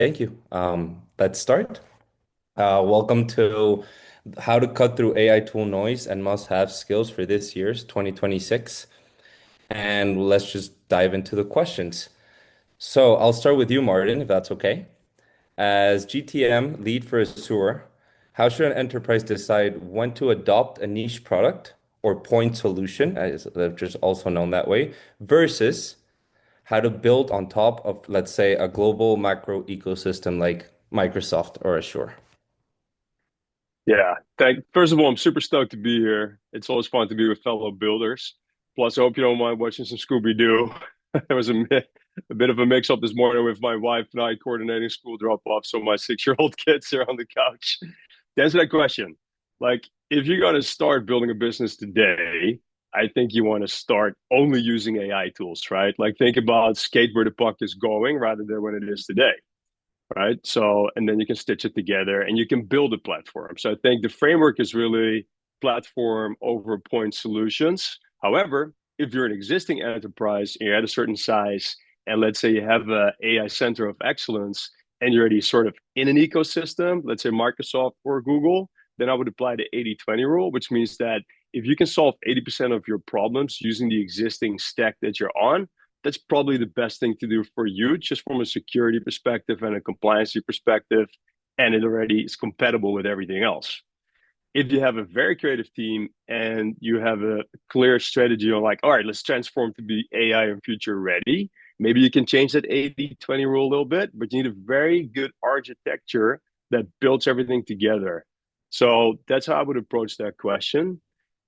Thank you. Let's start. Welcome to How to Cut Through AI Tool Noise and Must-Have Skills for this year's 2026. And let's just dive into the questions. So I'll start with you, Martin, if that's okay. As GTM lead for Azure, how should an enterprise decide when to adopt a niche product or point solution, as which is also known that way, versus how to build on top of, let's say, a global macro ecosystem like Microsoft or Azure? Yeah. First of all, I'm super stoked to be here. It's always fun to be with fellow builders. Plus, I hope you don't mind watching some Scooby-Doo. There was a bit of a mix-up this morning with my wife and I coordinating school drop-off, so my 6-year-old kids are on the couch. To answer that question, like if you're gonna start building a business today, I think you want to start only using AI tools, right? Like think about skate where the puck is going rather than when it is today, right? So, and then you can stitch it together and you can build a platform. So I think the framework is really platform over point solutions. However, if you're an existing enterprise and you're at a certain size, and let's say you have a AI center of excellence and you're already sort of in an ecosystem, let's say Microsoft or Google, then I would apply the 80-20 rule, which means that if you can solve 80% of your problems using the existing stack that you're on, that's probably the best thing to do for you, just from a security perspective and a compliancy perspective. And it already is compatible with everything else. If you have a very creative team and you have a clear strategy on, like, all right, let's transform to be AI and future ready, maybe you can change that 80-20 rule a little bit, but you need a very good architecture that builds everything together. So that's how I would approach that question.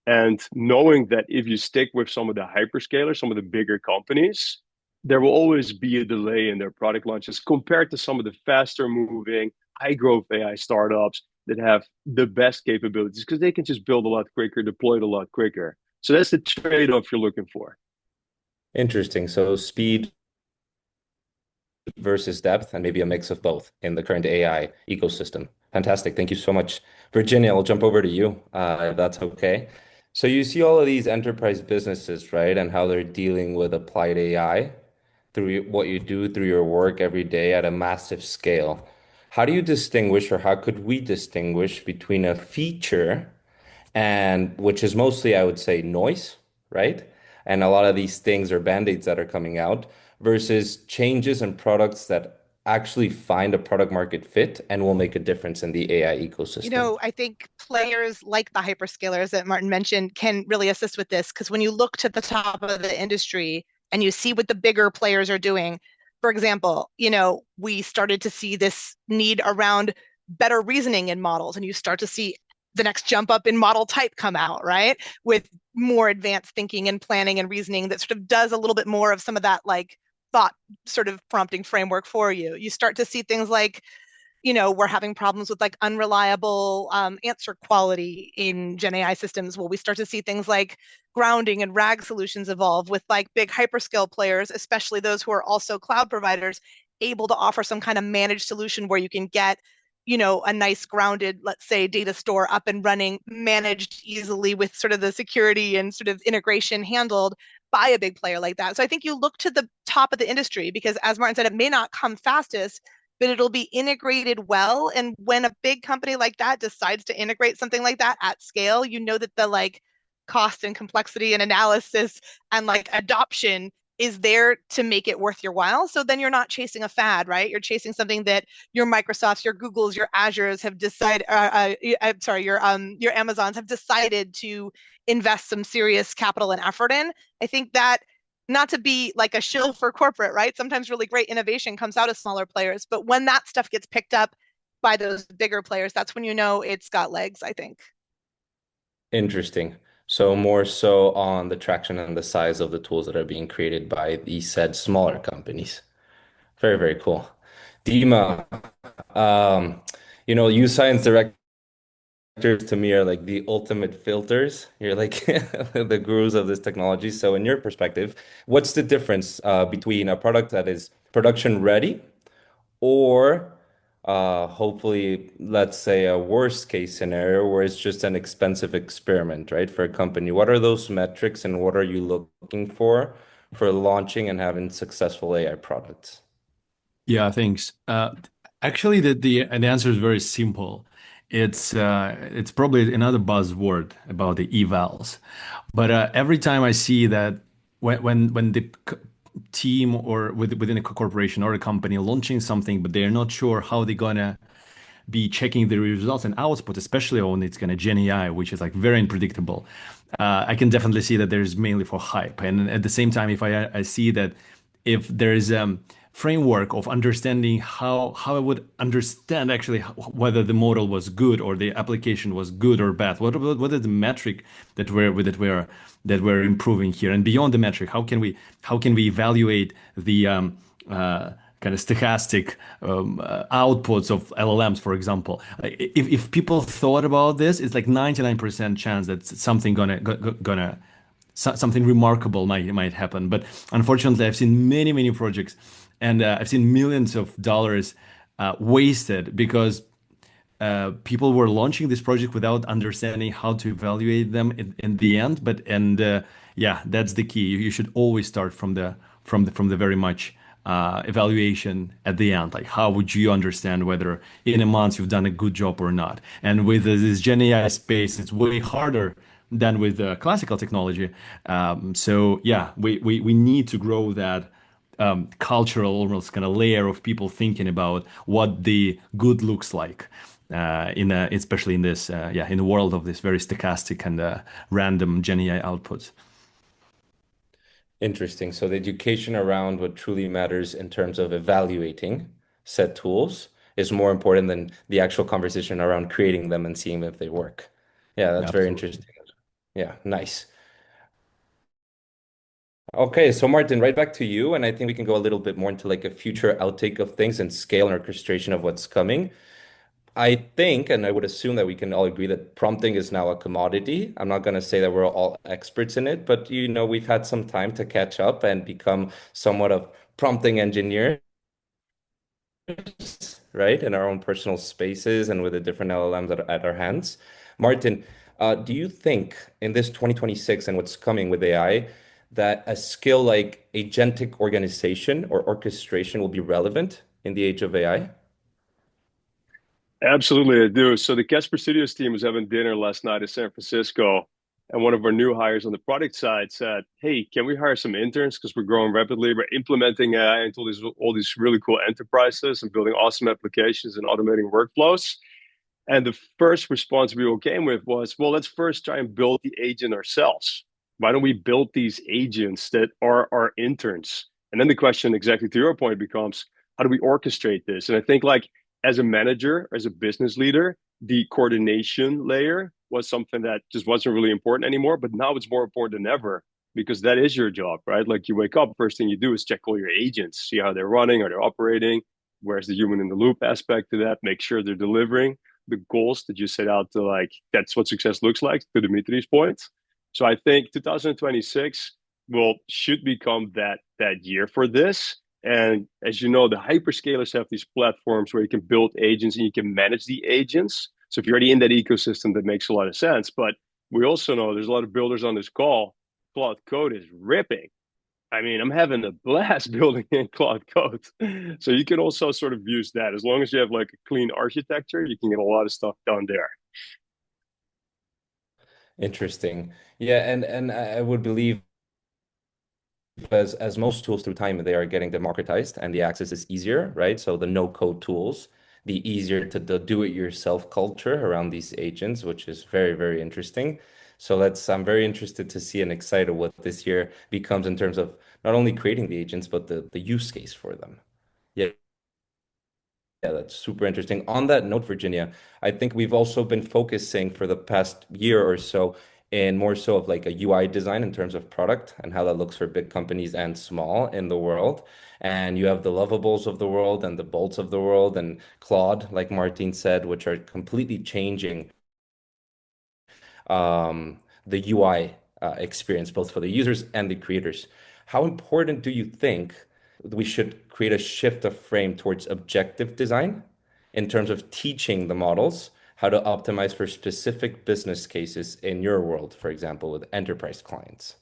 And knowing that if you stick with some of the hyperscalers, some of the bigger companies, there will always be a delay in their product launches compared to some of the faster moving, high growth AI startups that have the best capabilities because they can just build a lot quicker, deploy it a lot quicker. So that's the trade off you're looking for. Interesting. So speed versus depth, and maybe a mix of both in the current AI ecosystem. Fantastic. Thank you so much. Virginia, I'll jump over to you, if that's okay. So you see all of these enterprise businesses, right, and how they're dealing with applied AI through what you do through your work every day at a massive scale. How do you distinguish, or how could we distinguish between a feature and which is mostly, I would say, noise, right? And a lot of these things are band-aids that are coming out versus changes in products that actually find a product market fit and will make a difference in the AI ecosystem. I think players like the hyperscalers that Martin mentioned can really assist with this because when you look to the top of the industry and you see what the bigger players are doing, for example, we started to see this need around better reasoning in models, and you start to see the next jump up in model type come out, right? With more advanced thinking and planning and reasoning that sort of does a little bit more of some of that like thought sort of prompting framework for you. You start to see things like we're having problems with like unreliable answer quality in Gen AI systems. Well, we start to see things like grounding and RAG solutions evolve with like big hyperscale players, especially those who are also cloud providers, able to offer some kind of managed solution where you can get a nice grounded, let's say, data store up and running, managed easily with sort of the security and sort of integration handled by a big player like that. So I think you look to the top of the industry because, as Martin said, it may not come fastest, but it'll be integrated well. And when a big company like that decides to integrate something like that at scale, you know that the like cost and complexity and analysis and like adoption is there to make it worth your while. So then you're not chasing a fad, right? You're chasing something that your Microsofts, your Googles, your Azures have decided. I'm sorry, your Amazons have decided to invest some serious capital and effort in. I think that not to be like a shill for corporate, right? Sometimes really great innovation comes out of smaller players, but when that stuff gets picked up by those bigger players, that's when you know it's got legs, I think. Interesting. So more so on the traction and the size of the tools that are being created by these said smaller companies. Very, very cool. Dima, um, you science directors to me are like the ultimate filters. You're like the gurus of this technology. So, in your perspective, what's the difference between a product that is production ready or hopefully, let's say, a worst case scenario where it's just an expensive experiment, right, for a company? What are those metrics and what are you looking for launching and having successful AI products? Yeah, thanks. Actually, the answer is very simple. It's probably another buzzword about the evals, but every time I see that when the team or within a corporation or a company launching something, but they're not sure how they're gonna be checking the results and output, especially when it's kind of Gen AI, which is like very unpredictable. I can definitely see that there's mainly for hype, and at the same time, if I see that if there is framework of understanding how I would understand actually whether the model was good or the application was good or bad. What are the metric that we're improving here, and beyond the metric, how can we evaluate the kind of stochastic outputs of LLMs, for example. If people thought about this, it's like 99% chance that something gonna something remarkable might happen. But unfortunately, I've seen many projects, and I've seen millions of dollars wasted because people were launching this project without understanding how to evaluate them in the end. Yeah, that's the key. You should always start from the very much evaluation at the end. Like, how would you understand whether in a month you've done a good job or not? And with this Gen AI space, it's way harder than with classical technology. So yeah, we need to grow that cultural almost kind of layer of people thinking about what the good looks like especially in this in the world of this very stochastic and random Gen AI outputs. Interesting. So the education around what truly matters in terms of evaluating said tools is more important than the actual conversation around creating them and seeing if they work. Yeah, that's very Absolutely. interesting. Yeah, nice. Okay, so Martin, right back to you, and I think we can go a little bit more into like a future outtake of things and scale and orchestration of what's coming. I think, and I would assume that we can all agree that prompting is now a commodity. I'm not going to say that we're all experts in it, but we've had some time to catch up and become somewhat of prompting engineers, right? In our own personal spaces and with the different LLMs at our hands. Martin, do you think in this 2026 and what's coming with AI, that a skill like agentic organization or orchestration will be relevant in the age of AI? Absolutely, I do. So the Casper Studios team was having dinner last night in San Francisco, and one of our new hires on the product side said, "Hey, can we hire some interns because we're growing rapidly? We're implementing AI into all these really cool enterprises and building awesome applications and automating workflows." And the first response we all came with was, "Well, let's first try and build the agent ourselves. Why don't we build these agents that are our interns?" And then the question, exactly to your point, becomes, how do we orchestrate this? And I think, like, as a manager, as a business leader, the coordination layer was something that just wasn't really important anymore. But now it's more important than ever because that is your job, right? Like, you wake up, first thing you do is check all your agents, see how they're running, are they operating? Where's the human in the loop aspect to that? Make sure they're delivering the goals that you set out to, like, that's what success looks like, to Dimitri's point. So I think 2026 will should become that year for this. And as you know, the hyperscalers have these platforms where you can build agents and you can manage the agents. So if you're already in that ecosystem, that makes a lot of sense. But we also know there's a lot of builders on this call. Claude Code is ripping. I mean, I'm having a blast building in Claude Code. So you can also sort of use that. As long as you have like a clean architecture, you can get a lot of stuff done there. Interesting. Yeah, and I would believe as most tools through time, they are getting democratized and the access is easier, right? So the no code tools, the easier to the do it yourself culture around these agents, which is very, very interesting. So I'm very interested to see and excited what this year becomes in terms of not only creating the agents, but the use case for them. Yeah, yeah, that's super interesting. On that note, Virginia, I think we've also been focusing for the past year or so in more so of like a UI design in terms of product and how that looks for big companies and small in the world. And you have the Lovables of the world and the Bolts of the world and Claude, like Martin said, which are completely changing the UI experience, both for the users and the creators. How important do you think we should create a shift of frame towards objective design in terms of teaching the models how to optimize for specific business cases in your world, for example, with enterprise clients?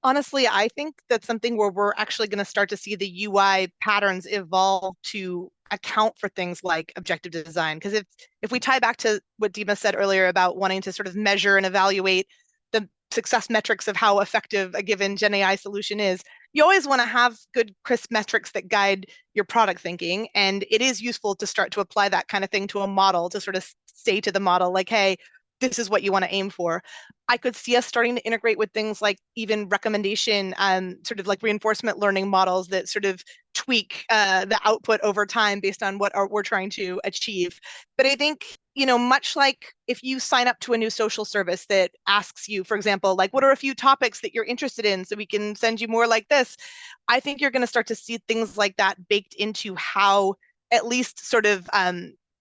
Honestly, I think that's something where we're actually going to start to see the UI patterns evolve to account for things like objective design. Because if we tie back to what Dima said earlier about wanting to sort of measure and evaluate the success metrics of how effective a given Gen AI solution is, you always want to have good, crisp metrics that guide your product thinking. And it is useful to start to apply that kind of thing to a model to sort of say to the model, like, hey, this is what you want to aim for. I could see us starting to integrate with things like even recommendation, sort of like reinforcement learning models that sort of tweak the output over time based on what we're trying to achieve. But I think, much like if you sign up to a new social service that asks you, for example, like, what are a few topics that you're interested in so we can send you more like this? I think you're going to start to see things like that baked into how at least sort of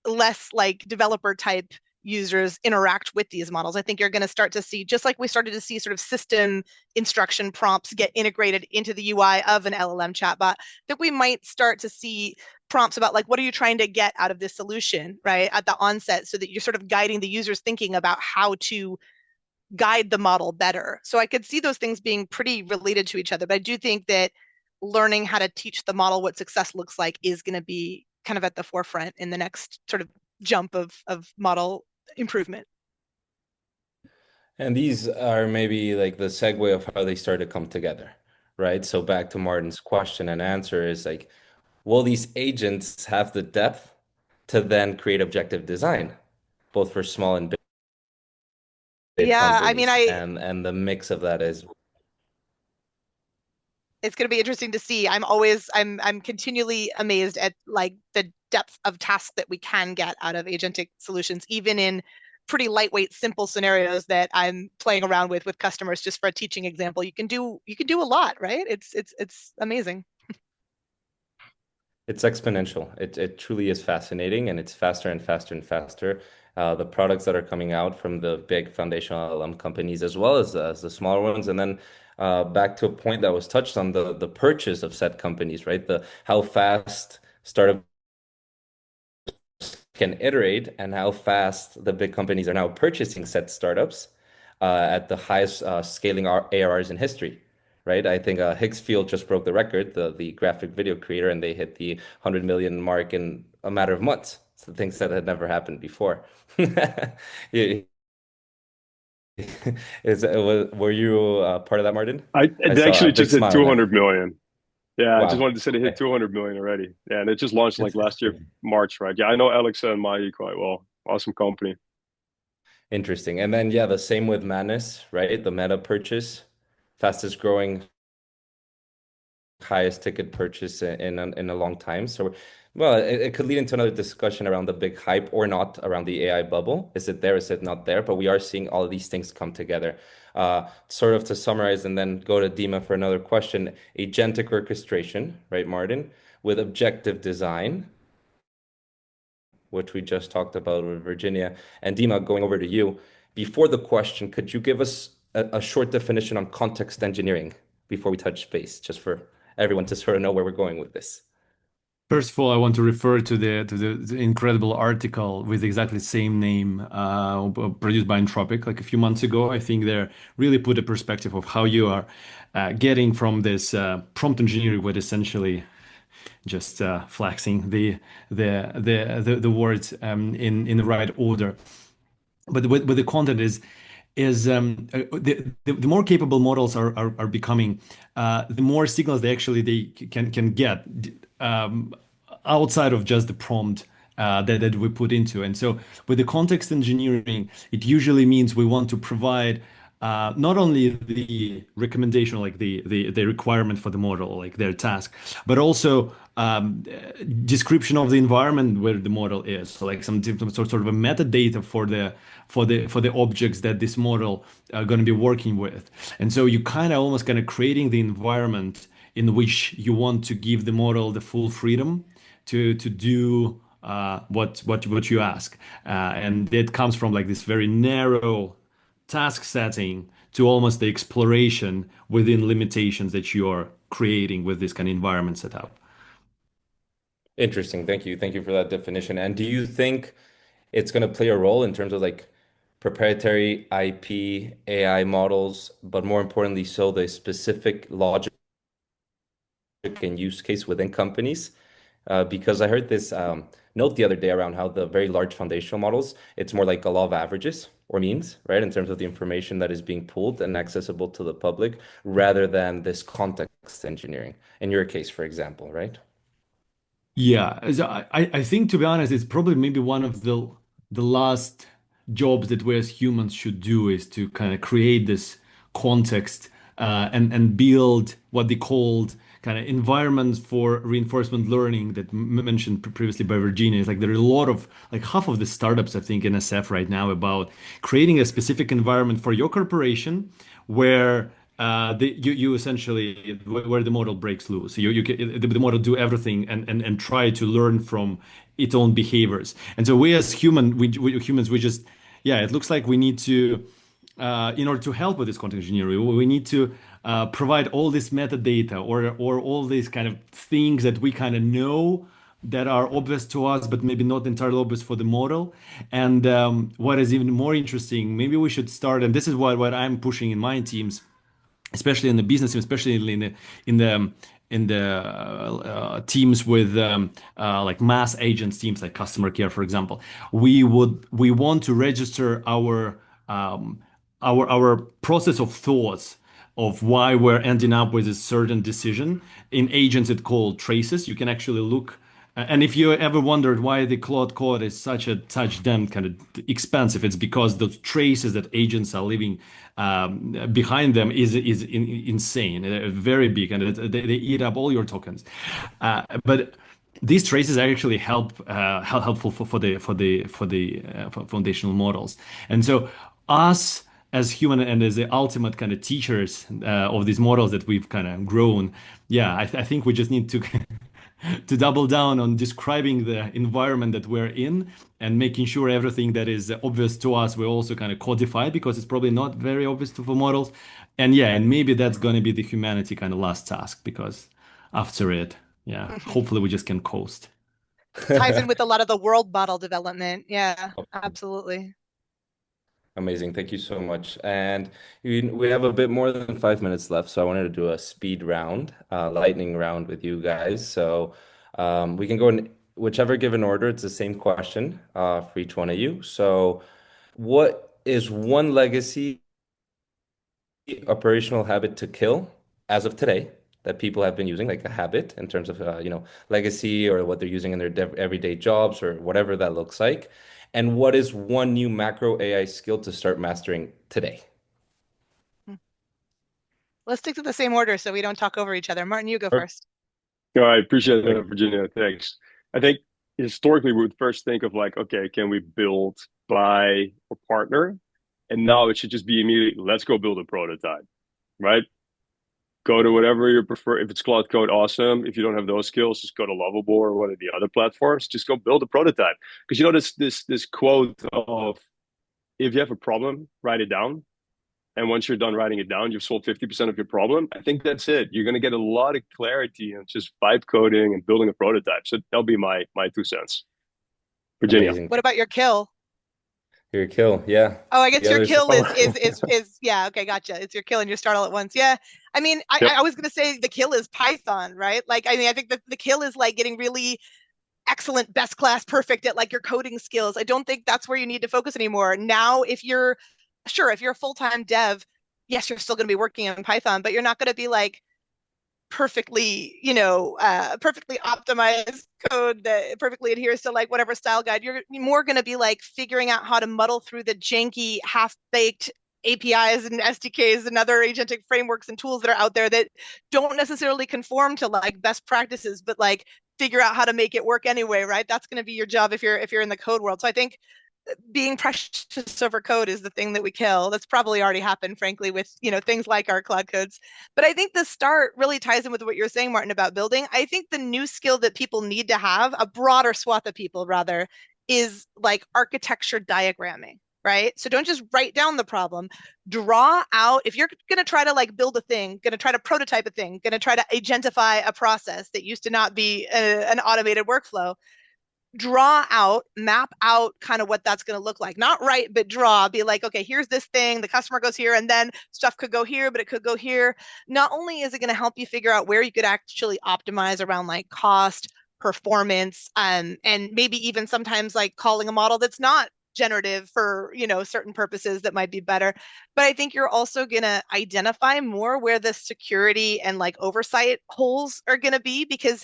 less like developer type users interact with these models. I think you're going to start to see, just like we started to see sort of system instruction prompts get integrated into the UI of an LLM chatbot, that we might start to see prompts about like, what are you trying to get out of this solution, right, at the onset, so that you're sort of guiding the users thinking about how to guide the model better. So I could see those things being pretty related to each other. But I do think that learning how to teach the model what success looks like is going to be kind of at the forefront in the next sort of jump of model improvement. And these are maybe like the segue of how they start to come together, right? So back to Martin's question and answer is like, will these agents have the depth to then create objective design, both for small and big Yeah, I mean, companies? And the mix of that is it's going to be interesting to see. I'm continually amazed at like the depth of tasks that we can get out of agentic solutions, even in pretty lightweight, simple scenarios that I'm playing around with customers. Just for a teaching example, you can do a lot, right? It's amazing. it's exponential. It truly is fascinating, and it's faster and faster and faster. The products that are coming out from the big foundational LLM companies, as well as the smaller ones, and then back to a point that was touched on the purchase of said companies, right? The how fast startup can iterate and how fast the big companies are now purchasing said startups at the highest scaling ARRs in history, right? I think Higgsfield just broke the record, the graphic video creator, and they hit the 100 million mark in a matter of months. So things that had never happened before. Yeah. Were you part of that, Martin? I It saw a actually big just hit smile there. 200 million. Yeah, I just Wow. wanted to say it hit Okay. 200 million already. Yeah, and it just launched like It's last year, March, right? Yeah, I know Alexa and Mai quite well. Awesome company. interesting. And then, yeah, the same with Madness, right? The Meta purchase, fastest growing highest ticket purchase in a long time. So, well, it could lead into another discussion around the big hype or not around the AI bubble. Is it there? Is it not there? But we are seeing all of these things come together. Sort of to summarize and then go to Dima for another question. Agentic orchestration, right, Martin, with objective design, which we just talked about with Virginia. And Dima, going over to you. Before the question, could you give us a short definition on context engineering before we touch base, just for everyone to sort of know where we're going with this? First of all, I want to refer to the incredible article with exactly the same name, produced by Anthropic like a few months ago. I think they really put a perspective of how you are getting from this prompt engineering, with essentially just flexing the words in the right order. But with the content is the more capable models are becoming, the more signals they can get um, outside of just the prompt that we put into. And so with the context engineering, it usually means we want to provide not only the recommendation, like the requirement for the model, like their task, but also description of the environment where the model is. So like some sort of a metadata for the objects that this model going to be working with. And so you kind of creating the environment in which you want to give the model the full freedom to do what you ask, and it comes from like this very narrow task setting to almost the exploration within limitations that you are creating with this kind of environment setup. Interesting. Thank you. Thank you for that definition. And do you think it's going to play a role in terms of like proprietary IP, AI models, but more importantly, so the specific logic and use case within companies. Because I heard this note the other day around how the very large foundational models, it's more like a law of averages or means, right? In terms of the information that is being pulled and accessible to the public, rather than this context engineering. In your case, for example, right? Yeah, so I think to be honest, it's probably maybe one of the last jobs that we as humans should do is to kind of create this context and build what they called kind of environments for reinforcement learning that mentioned previously by Virginia. It's like there are a lot of like half of the startups I think in SF right now about creating a specific environment for your corporation where you essentially where the model breaks loose. The model do everything and try to learn from its own behaviors. And so we as we humans we just yeah it looks like we need to in order to help with this content engineering we need to provide all this metadata or all these kind of things that we kind of know that are obvious to us, but maybe not entirely obvious for the model. And what is even more interesting, maybe we should start, and this is what I'm pushing in my teams, especially in the business, especially in the in the teams with like mass agents teams like customer care, for example. We want to register our process of thoughts of why we're ending up with a certain decision in agents that called traces. You can actually look and if you ever wondered why the Claude Code is such damn kind of expensive, it's because those traces that agents are leaving behind them is insane. They're very big, and they eat up all your tokens. But these traces actually helpful for foundational models, and so us as human and as the ultimate kind of teachers of these models that we've kind of grown, yeah, I think we just need to to double down on describing the environment that we're in and making sure everything that is obvious to us we also kind of codify because it's probably not very obvious to the models. And yeah, and maybe that's going to be the humanity kind of last task because after it, yeah, hopefully we just can coast. Ties in with a lot of the world model development. Yeah, absolutely. Amazing. Thank you so much. And we have a bit more than 5 minutes left, so I wanted to do a speed round, lightning round with you guys. So we can go in whichever given order. It's the same question for each one of you. So, what is one legacy operational habit to kill as of today that people have been using, like a habit in terms of legacy or what they're using in their everyday jobs or whatever that looks like? And what is one new macro AI skill to start mastering today? Let's stick to the same order so we don't talk over each other. Martin, you go first. No, I appreciate that, Perfect. Virginia. Thanks. I think historically we would first think of like, okay, can we build, buy, or partner? And now it should just be immediately, let's go build a prototype, right? Go to whatever you prefer. If it's Claude Code, awesome. If you don't have those skills, just go to Lovable or one of the other platforms. Just go build a prototype. Because you know this quote of if you have a problem, write it down. And once you're done writing it down, you've solved 50% of your problem. I think that's it. You're going to get a lot of clarity and just vibe coding and building a prototype. So that'll be my 2 cents. Virginia. Amazing. What about your kill? Your kill. Yeah. Oh, I guess The your others. kill Oh, is yeah, okay, gotcha. It's your kill and your start all at once. Yeah. I mean, yep. I was gonna say the kill is Python, right? Like, I mean, I think the kill is like getting really excellent, best class, perfect at like your coding skills. I don't think that's where you need to focus anymore. Now, if you're a full-time dev, yes, you're still gonna be working in Python, but you're not gonna be like perfectly, perfectly optimized code that perfectly adheres to like whatever style guide. You're more going to be like figuring out how to muddle through the janky, half-baked APIs and SDKs and other agentic frameworks and tools that are out there that don't necessarily conform to like best practices, but like figure out how to make it work anyway, right? That's going to be your job if you're in the code world. So I think being precious over code is the thing that we kill. That's probably already happened, frankly, with things like our Claude codes. But I think the start really ties in with what you're saying, Martin, about building. I think the new skill that people need to have, a broader swath of people rather, is like architecture diagramming. Right. So don't just write down the problem, draw out, if you're going to try to like build a thing, going to try to prototype a thing, going to try to agentify a process that used to not be an automated workflow, map out kind of what that's going to look like. Not write, but draw. Be like, okay, here's this thing. The customer goes here, and then stuff could go here, but it could go here. Not only is it going to help you figure out where you could actually optimize around like cost, performance, and maybe even sometimes like calling a model that's not generative for certain purposes that might be better. But I think you're also going to identify more where the security and like oversight holes are going to be, because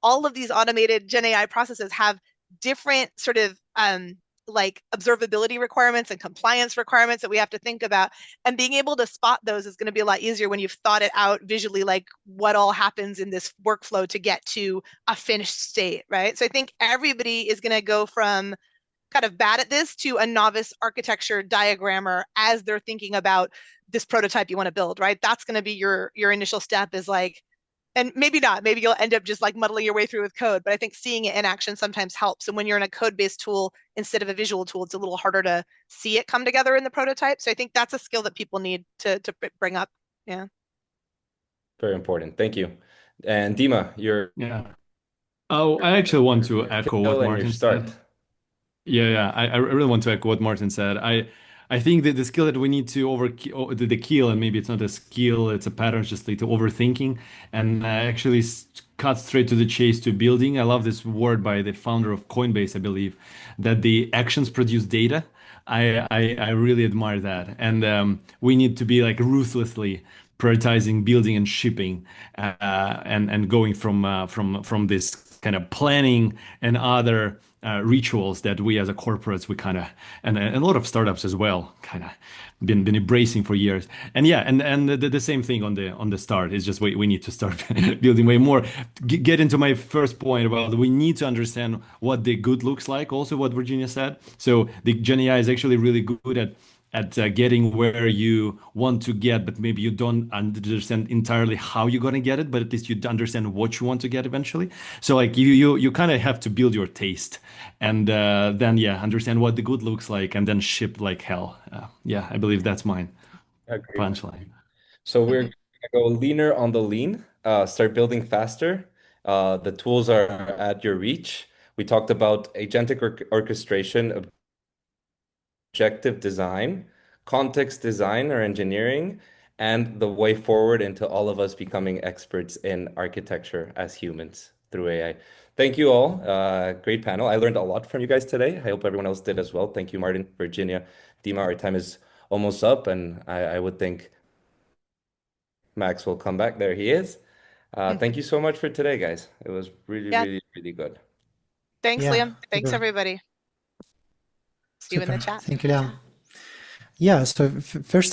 all of these automated Gen AI processes have different sort of like observability requirements and compliance requirements that we have to think about. And being able to spot those is going to be a lot easier when you've thought it out visually, like what all happens in this workflow to get to a finished state, right? So I think everybody is going to go from kind of bad at this to a novice architecture diagrammer as they're thinking about this prototype you want to build, right? That's going to be your initial step, is like, and maybe not, maybe you'll end up just like muddling your way through with code, but I think seeing it in action sometimes helps. And when you're in a code-based tool instead of a visual tool, it's a little harder to see it come together in the prototype. So I think that's a skill that people need to bring up. Yeah. Very important. Thank you. And Dima, your Yeah. Oh, I actually want to echo what kill and your Martin start. said. Yeah. I really want to echo what Martin said. I think that the skill that we need to the kill, and maybe it's not a skill, it's a pattern, just like to overthinking and actually cut straight to the chase to building. I love this word by the founder of Coinbase, I believe, that the actions produce data. I really admire that, and we need to be like ruthlessly prioritizing building and shipping, and going from this kind of planning and other rituals that we as a corporates we kind of and a lot of startups as well kind of been embracing for years. And yeah, and the same thing on the start is just we need to start building way more. Get into my first point about we need to understand what the good looks like, also what Virginia said. So the Gen AI is actually really good at getting where you want to get, but maybe you don't understand entirely how you're going to get it, but at least you understand what you want to get eventually. So like you kind of have to build your taste, and then yeah, understand what the good looks like, and then ship like hell. Yeah, I believe that's mine Agreed. punchline. So we're Mm-hmm. gonna go leaner on the lean, start building faster. The tools are at your reach. We talked about agentic orchestration, objective design, context design or engineering, and the way forward into all of us becoming experts in architecture as humans through AI. Thank you all. Great panel. I learned a lot from you guys today. I hope everyone else did as well. Thank you, Martin, Virginia, Dima. Our time is almost up, and I would think Max will come back. There he is. Mm-hmm. Thank you so much for today, guys. It was really, Yeah. really, really good. Thanks, Yeah, Liam. Thanks, super, everybody. See you in the super. chat. Thank you, Liam. Yeah, so first